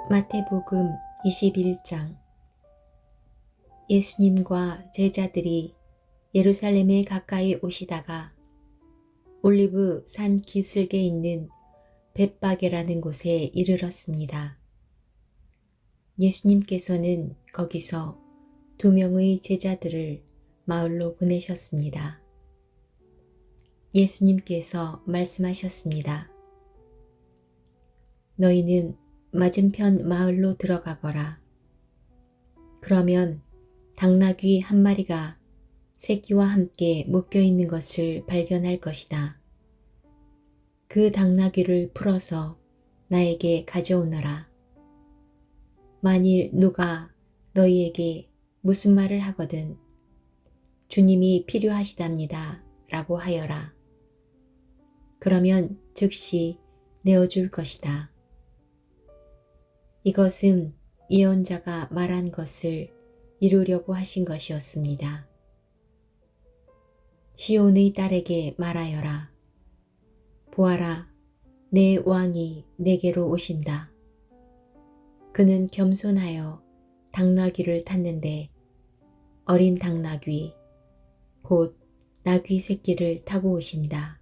마태복음 21장. 예수님과 제자들이 예루살렘에 가까이 오시다가 올리브 산 기슭에 있는 벳바게라는 곳에 이르렀습니다. 예수님께서는 거기서 2명의 제자들을 마을로 보내셨습니다. 예수님께서 말씀하셨습니다. 너희는 맞은편 마을로 들어가거라. 그러면 당나귀 한 마리가 새끼와 함께 묶여 있는 것을 발견할 것이다. 그 당나귀를 풀어서 나에게 가져오너라. 만일 누가 너희에게 무슨 말을 하거든 주님이 필요하시답니다 라고 하여라. 그러면 즉시 내어줄 것이다. 이것은 예언자가 말한 것을 이루려고 하신 것이었습니다. 시온의 딸에게 말하여라. 보아라, 내 왕이 내게로 오신다. 그는 겸손하여 당나귀를 탔는데 어린 당나귀, 곧 나귀 새끼를 타고 오신다.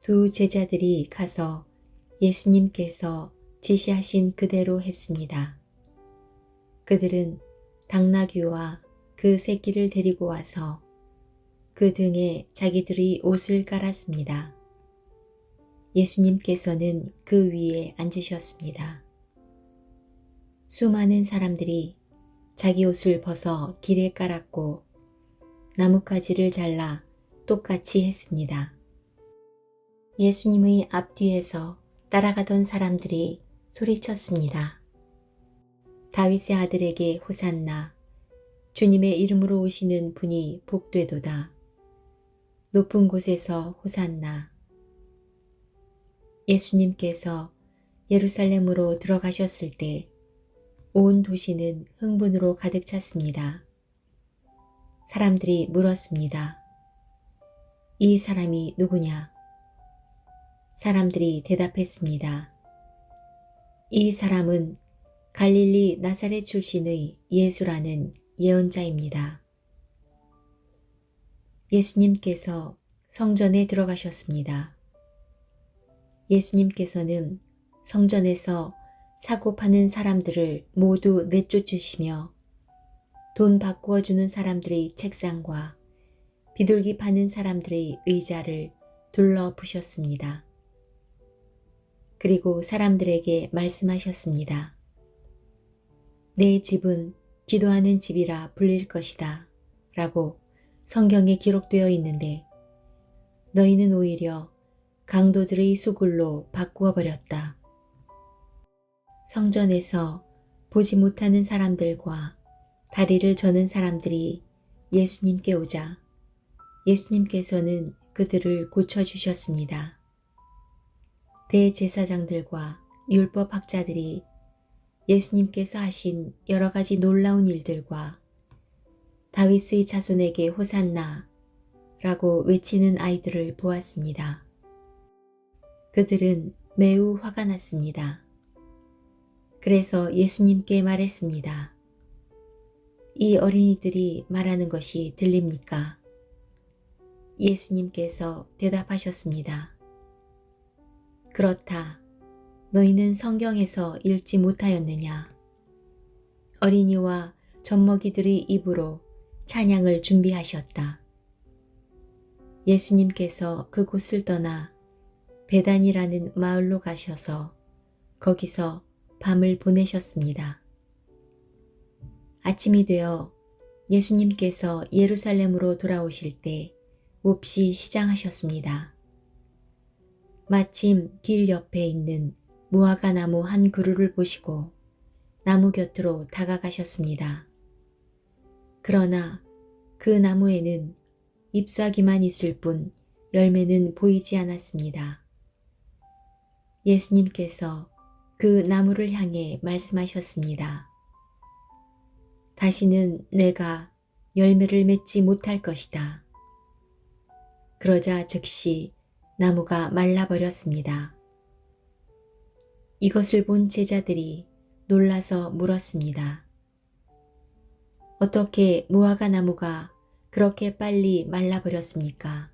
2 제자들이 가서 예수님께서 지시하신 그대로 했습니다. 그들은 당나귀와 그 새끼를 데리고 와서 그 등에 자기들의 옷을 깔았습니다. 예수님께서는 그 위에 앉으셨습니다. 수많은 사람들이 자기 옷을 벗어 길에 깔았고 나뭇가지를 잘라 똑같이 했습니다. 예수님의 앞뒤에서 따라가던 사람들이 소리쳤습니다. 다윗의 아들에게 호산나, 주님의 이름으로 오시는 분이 복되도다. 높은 곳에서 호산나. 예수님께서 예루살렘으로 들어가셨을 때 온 도시는 흥분으로 가득 찼습니다. 사람들이 물었습니다. 이 사람이 누구냐? 사람들이 대답했습니다. 이 사람은 갈릴리 나사렛 출신의 예수라는 예언자입니다. 예수님께서 성전에 들어가셨습니다. 예수님께서는 성전에서 사고 파는 사람들을 모두 내쫓으시며 돈 바꾸어 주는 사람들의 책상과 비둘기 파는 사람들의 의자를 둘러 부셨습니다. 그리고 사람들에게 말씀하셨습니다. 내 집은 기도하는 집이라 불릴 것이다 라고 성경에 기록되어 있는데 너희는 오히려 강도들의 수굴로 바꾸어 버렸다. 성전에서 보지 못하는 사람들과 다리를 저는 사람들이 예수님께 오자 예수님께서는 그들을 고쳐주셨습니다. 대제사장들과 율법학자들이 예수님께서 하신 여러 가지 놀라운 일들과 다윗의 자손에게 호산나 라고 외치는 아이들을 보았습니다. 그들은 매우 화가 났습니다. 그래서 예수님께 말했습니다. 이 어린이들이 말하는 것이 들립니까? 예수님께서 대답하셨습니다. 그렇다. 너희는 성경에서 읽지 못하였느냐? 어린이와 젖먹이들의 입으로 찬양을 준비하셨다. 예수님께서 그곳을 떠나 베단이라는 마을로 가셔서 거기서 밤을 보내셨습니다. 아침이 되어 예수님께서 예루살렘으로 돌아오실 때 몹시 시장하셨습니다. 마침 길 옆에 있는 무화과 나무 한 그루를 보시고 나무 곁으로 다가가셨습니다. 그러나 그 나무에는 잎사귀만 있을 뿐 열매는 보이지 않았습니다. 예수님께서 그 나무를 향해 말씀하셨습니다. 다시는 내가 열매를 맺지 못할 것이다. 그러자 즉시 나무가 말라버렸습니다. 이것을 본 제자들이 놀라서 물었습니다. 어떻게 무화과 나무가 그렇게 빨리 말라버렸습니까?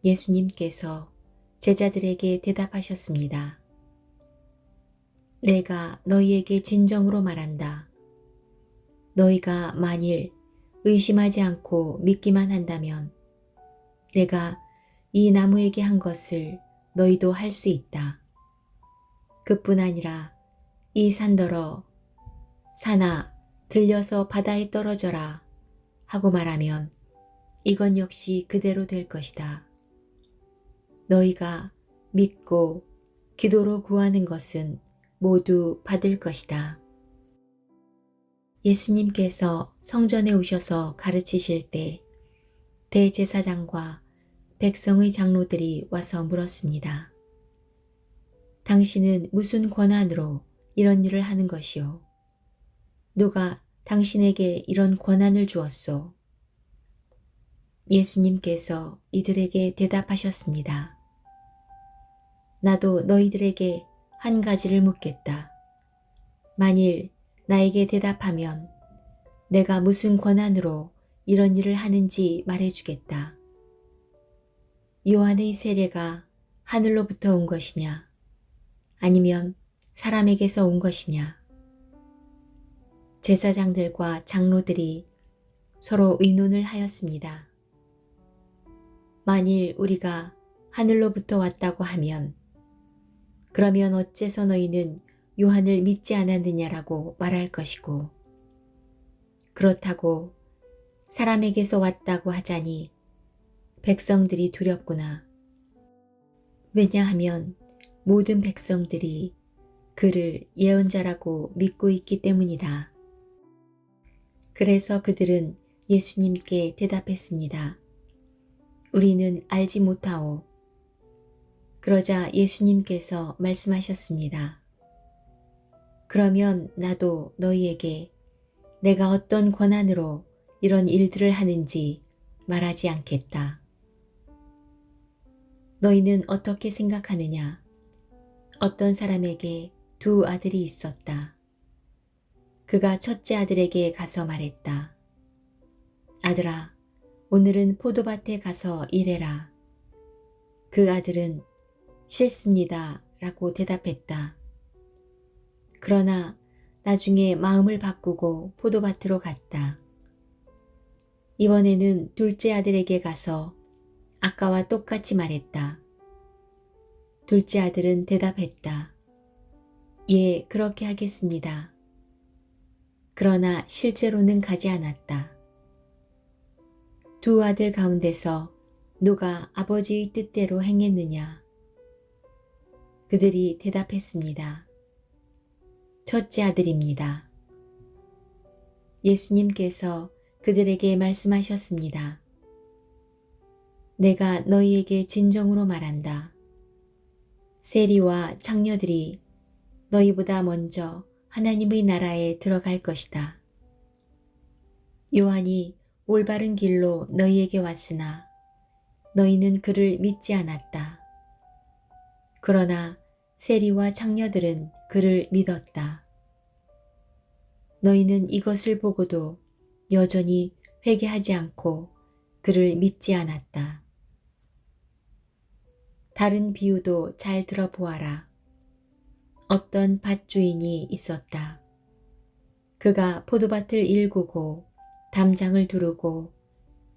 예수님께서 제자들에게 대답하셨습니다. 내가 너희에게 진정으로 말한다. 너희가 만일 의심하지 않고 믿기만 한다면 내가 이 나무에게 한 것을 너희도 할 수 있다. 그뿐 아니라 이 산더러 산아 들려서 바다에 떨어져라 하고 말하면 이건 역시 그대로 될 것이다. 너희가 믿고 기도로 구하는 것은 모두 받을 것이다. 예수님께서 성전에 오셔서 가르치실 때 대제사장과 백성의 장로들이 와서 물었습니다. 당신은 무슨 권한으로 이런 일을 하는 것이요? 누가 당신에게 이런 권한을 주었소? 예수님께서 이들에게 대답하셨습니다. 나도 너희들에게 한 가지를 묻겠다. 만일 나에게 대답하면 내가 무슨 권한으로 이런 일을 하는지 말해주겠다. 요한의 세례가 하늘로부터 온 것이냐? 아니면 사람에게서 온 것이냐? 제사장들과 장로들이 서로 의논을 하였습니다. 만일 우리가 하늘로부터 왔다고 하면 그러면 어째서 너희는 요한을 믿지 않았느냐라고 말할 것이고, 그렇다고 사람에게서 왔다고 하자니 백성들이 두렵구나. 왜냐하면 모든 백성들이 그를 예언자라고 믿고 있기 때문이다. 그래서 그들은 예수님께 대답했습니다. 우리는 알지 못하오. 그러자 예수님께서 말씀하셨습니다. 그러면 나도 너희에게 내가 어떤 권한으로 이런 일들을 하는지 말하지 않겠다. 너희는 어떻게 생각하느냐? 어떤 사람에게 두 아들이 있었다. 그가 첫째 아들에게 가서 말했다. 아들아, 오늘은 포도밭에 가서 일해라. 그 아들은 싫습니다 라고 대답했다. 그러나 나중에 마음을 바꾸고 포도밭으로 갔다. 이번에는 둘째 아들에게 가서 아까와 똑같이 말했다. 둘째 아들은 대답했다. 예, 그렇게 하겠습니다. 그러나 실제로는 가지 않았다. 두 아들 가운데서 누가 아버지의 뜻대로 행했느냐? 그들이 대답했습니다. 첫째 아들입니다. 예수님께서 그들에게 말씀하셨습니다. 내가 너희에게 진정으로 말한다. 세리와 창녀들이 너희보다 먼저 하나님의 나라에 들어갈 것이다. 요한이 올바른 길로 너희에게 왔으나 너희는 그를 믿지 않았다. 그러나 세리와 창녀들은 그를 믿었다. 너희는 이것을 보고도 여전히 회개하지 않고 그를 믿지 않았다. 다른 비유도 잘 들어보아라. 어떤 밭주인이 있었다. 그가 포도밭을 일구고 담장을 두르고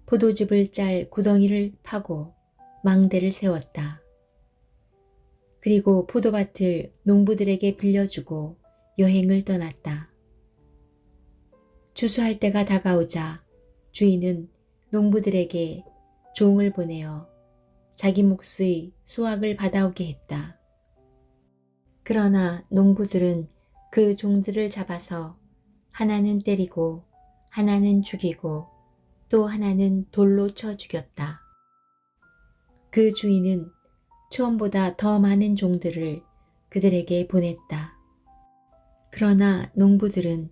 포도즙을 짤 구덩이를 파고 망대를 세웠다. 그리고 포도밭을 농부들에게 빌려주고 여행을 떠났다. 추수할 때가 다가오자 주인은 농부들에게 종을 보내어 자기 몫의 수확을 받아오게 했다. 그러나 농부들은 그 종들을 잡아서 하나는 때리고 하나는 죽이고 또 하나는 돌로 쳐 죽였다. 그 주인은 처음보다 더 많은 종들을 그들에게 보냈다. 그러나 농부들은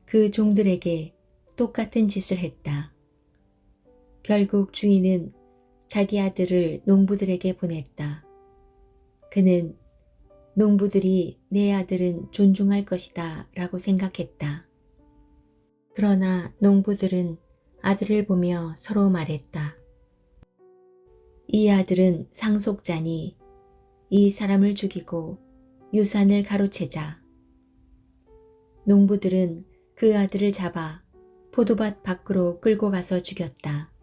그 종들에게 똑같은 짓을 했다. 결국 주인은 자기 아들을 농부들에게 보냈다. 그는 농부들이 내 아들은 존중할 것이다 라고 생각했다. 그러나 농부들은 아들을 보며 서로 말했다. 이 아들은 상속자니 이 사람을 죽이고 유산을 가로채자. 농부들은 그 아들을 잡아 포도밭 밖으로 끌고 가서 죽였다.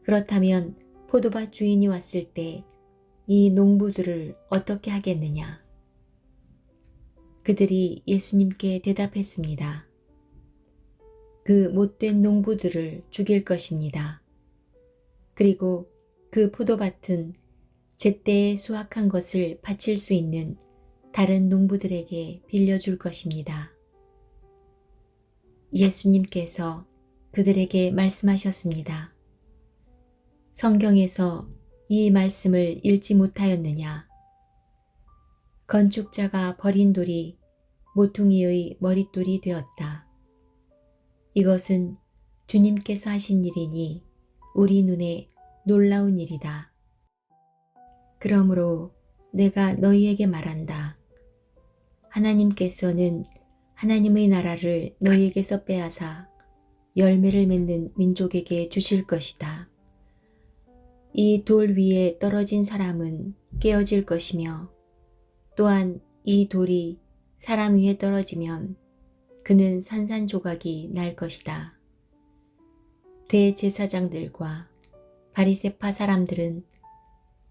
그렇다면 포도밭 주인이 왔을 때 이 농부들을 어떻게 하겠느냐? 그들이 예수님께 대답했습니다. 그 못된 농부들을 죽일 것입니다. 그리고 그 포도밭은 제때에 수확한 것을 바칠 수 있는 다른 농부들에게 빌려줄 것입니다. 예수님께서 그들에게 말씀하셨습니다. 성경에서 이 말씀을 읽지 못하였느냐? 건축자가 버린 돌이 모퉁이의 머릿돌이 되었다. 이것은 주님께서 하신 일이니 우리 눈에 놀라운 일이다. 그러므로 내가 너희에게 말한다. 하나님께서는 하나님의 나라를 너희에게서 빼앗아 열매를 맺는 민족에게 주실 것이다. 이 돌 위에 떨어진 사람은 깨어질 것이며 또한 이 돌이 사람 위에 떨어지면 그는 산산조각이 날 것이다. 대제사장들과 바리새파 사람들은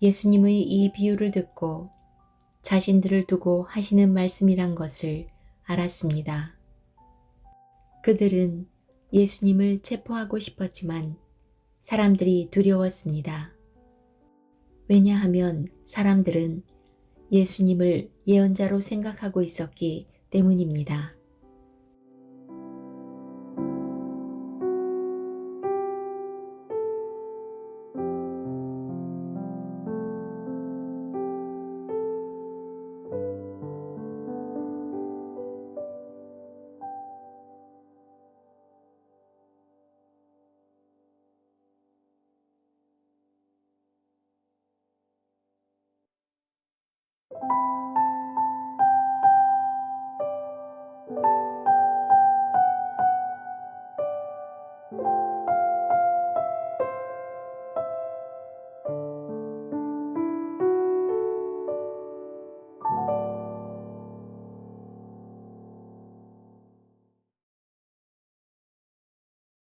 예수님의 이 비유를 듣고 자신들을 두고 하시는 말씀이란 것을 알았습니다. 그들은 예수님을 체포하고 싶었지만 사람들이 두려웠습니다. 왜냐하면 사람들은 예수님을 예언자로 생각하고 있었기 때문입니다.